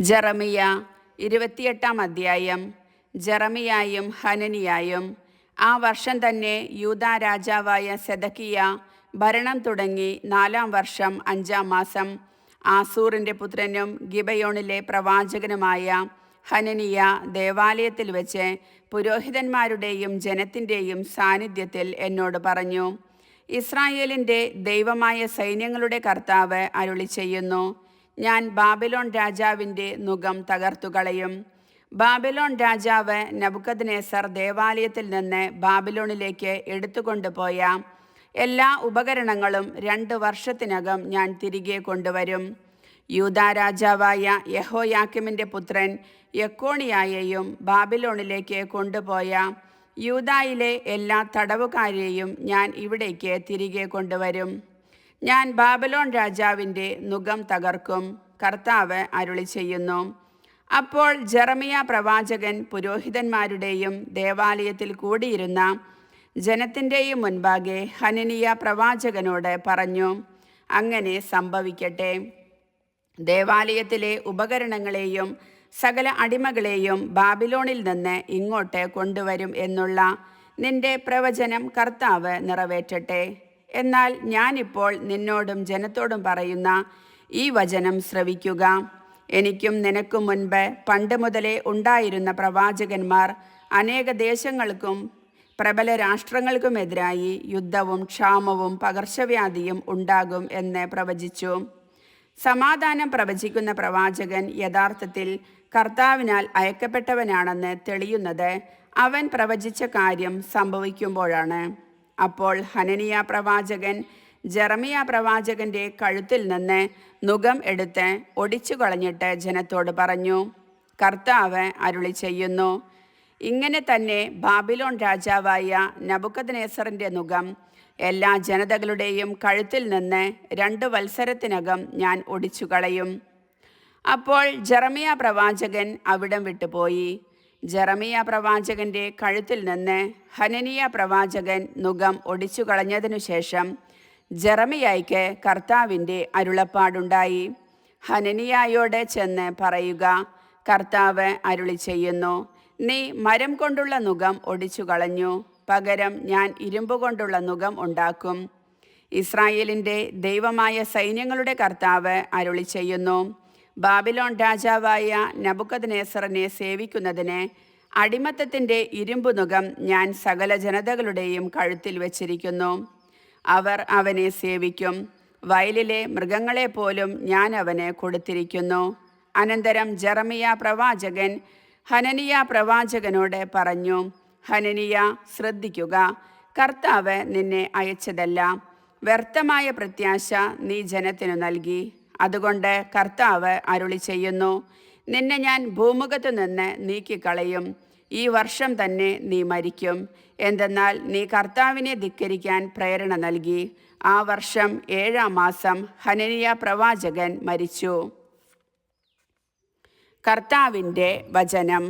ജെറമിയ 28-ാം അധ്യായം. ജെറമിയായും ഹനനിയായും. ആ വർഷം തന്നെ യൂദാ രാജാവായ സെദക്കിയ ഭരണം തുടങ്ങി 4-ാം വർഷം 5-ാം മാസം ആസൂറിൻ്റെ പുത്രനും ഗിബയോണിലെ പ്രവാചകനുമായ ഹനനിയ ദേവാലയത്തിൽ വെച്ച് പുരോഹിതന്മാരുടെയും ജനത്തിൻ്റെയും സാന്നിധ്യത്തിൽ എന്നോട് പറഞ്ഞു: ഇസ്രായേലിൻ്റെ ദൈവമായ സൈന്യങ്ങളുടെ കർത്താവ് അരുളി ചെയ്യുന്നു: ഞാൻ ബാബിലോൺ രാജാവിൻ്റെ നുകം തകർത്തുകളയും. ബാബിലോൺ രാജാവ് നെബൂഖദ്നേസർ ദേവാലയത്തിൽ നിന്ന് ബാബിലോണിലേക്ക് എടുത്തുകൊണ്ടുപോയ എല്ലാ ഉപകരണങ്ങളും 2 വർഷത്തിനകം ഞാൻ തിരികെ കൊണ്ടുവരും. യൂദാ രാജാവായ യെഹോയാക്കീമിൻ്റെ പുത്രൻ യെക്കോണിയായെയും ബാബിലോണിലേക്ക് കൊണ്ടുപോയ യൂദായിലെ എല്ലാ തടവുകാരെയും ഞാൻ ഇവിടേക്ക് തിരികെ കൊണ്ടുവരും. ഞാൻ ബാബിലോൺ രാജാവിൻ്റെ നുകം തകർക്കും. കർത്താവ് അരുളി ചെയ്യുന്നു. അപ്പോൾ ജെറമിയ പ്രവാചകൻ പുരോഹിതന്മാരുടെയും ദേവാലയത്തിൽ കൂടിയിരുന്ന ജനത്തിൻ്റെയും മുൻപാകെ ഹനനിയ പ്രവാചകനോട് പറഞ്ഞു: അങ്ങനെ സംഭവിക്കട്ടെ. ദേവാലയത്തിലെ ഉപകരണങ്ങളെയും സകല അടിമകളെയും ബാബിലോണിൽ നിന്ന് ഇങ്ങോട്ട് കൊണ്ടുവരും എന്നുള്ള നിന്റെ പ്രവചനം കർത്താവ് നിറവേറ്റട്ടെ. എന്നാൽ ഞാനിപ്പോൾ നിന്നോടും ജനത്തോടും പറയുന്ന ഈ വചനം ശ്രവിക്കുക. എനിക്കും നിനക്കും മുൻപ് പണ്ട് മുതലേ ഉണ്ടായിരുന്ന പ്രവാചകന്മാർ അനേക ദേശങ്ങൾക്കും പ്രബല രാഷ്ട്രങ്ങൾക്കുമെതിരായി യുദ്ധവും ക്ഷാമവും പകർച്ചവ്യാധിയും ഉണ്ടാകും എന്ന് പ്രവചിച്ചു. സമാധാനം പ്രവചിക്കുന്ന പ്രവാചകൻ യഥാർത്ഥത്തിൽ കർത്താവിനാൽ അയക്കപ്പെട്ടവനാണെന്ന് തെളിയുന്നത് അവൻ പ്രവചിച്ച കാര്യം സംഭവിക്കുമ്പോഴാണ്. അപ്പോൾ ഹനനിയ പ്രവാചകൻ ജെറമിയ പ്രവാചകന്റെ കഴുത്തിൽ നിന്ന് നുകം എടുത്ത് ഒടിച്ചു കളഞ്ഞിട്ട് ജനത്തോട് പറഞ്ഞു: കർത്താവ് അരുളി ചെയ്യുന്നു, ഇങ്ങനെ തന്നെ ബാബിലോൺ രാജാവായ നെബൂഖദ്നേസറിൻ്റെ നുകം എല്ലാ ജനതകളുടെയും കഴുത്തിൽ നിന്ന് 2 വത്സരത്തിനകം ഞാൻ ഒടിച്ചു കളയും. അപ്പോൾ ജെറമിയ പ്രവാചകൻ അവിടം വിട്ടുപോയി. ജെറമിയ പ്രവാചകന്റെ കഴുത്തിൽ നിന്ന് ഹനനിയ പ്രവാചകൻ നുകം ഒടിച്ചു കളഞ്ഞതിനു ശേഷം ജെറമിയായ്ക്ക് കർത്താവിൻ്റെ അരുളപ്പാടുണ്ടായി: ഹനനിയായോട് ചെന്ന് പറയുക, കർത്താവ് അരുളി ചെയ്യുന്നു, നീ മരം കൊണ്ടുള്ള നുകം ഒടിച്ചു കളഞ്ഞു, പകരം ഞാൻ ഇരുമ്പ് കൊണ്ടുള്ള നുകം ഉണ്ടാക്കും. ഇസ്രായേലിൻ്റെ ദൈവമായ സൈന്യങ്ങളുടെ കർത്താവ് അരുളി ചെയ്യുന്നു: ബാബിലോൺ രാജാവായ നെബൂഖദ്നേസറിനെ സേവിക്കുന്നതിന് അടിമത്തത്തിൻ്റെ ഇരുമ്പ് നുകം ഞാൻ സകല ജനതകളുടെയും കഴുത്തിൽ വച്ചിരിക്കുന്നു. അവർ അവനെ സേവിക്കും. വയലിലെ മൃഗങ്ങളെ പോലും ഞാൻ അവന് കൊടുത്തിരിക്കുന്നു. അനന്തരം ജെറമിയ പ്രവാചകൻ ഹനനിയ പ്രവാചകനോട് പറഞ്ഞു: ഹനനിയ, ശ്രദ്ധിക്കുക, കർത്താവ് നിന്നെ അയച്ചതല്ല. വ്യർത്ഥമായ പ്രത്യാശ നീ ജനത്തിനു നൽകി. അതുകൊണ്ട് കർത്താവ് അരുളി ചെയ്യുന്നു: നിന്നെ ഞാൻ ഭൂമുഖത്തു നിന്ന് നീക്കിക്കളയും. ഈ വർഷം തന്നെ നീ മരിക്കും. എന്തെന്നാൽ നീ കർത്താവിനെ ധിക്കരിക്കാൻ പ്രേരണ നൽകി. ആ വർഷം 7-ാം മാസം ഹനനിയ പ്രവാചകൻ മരിച്ചു. കർത്താവിൻ്റെ വചനം.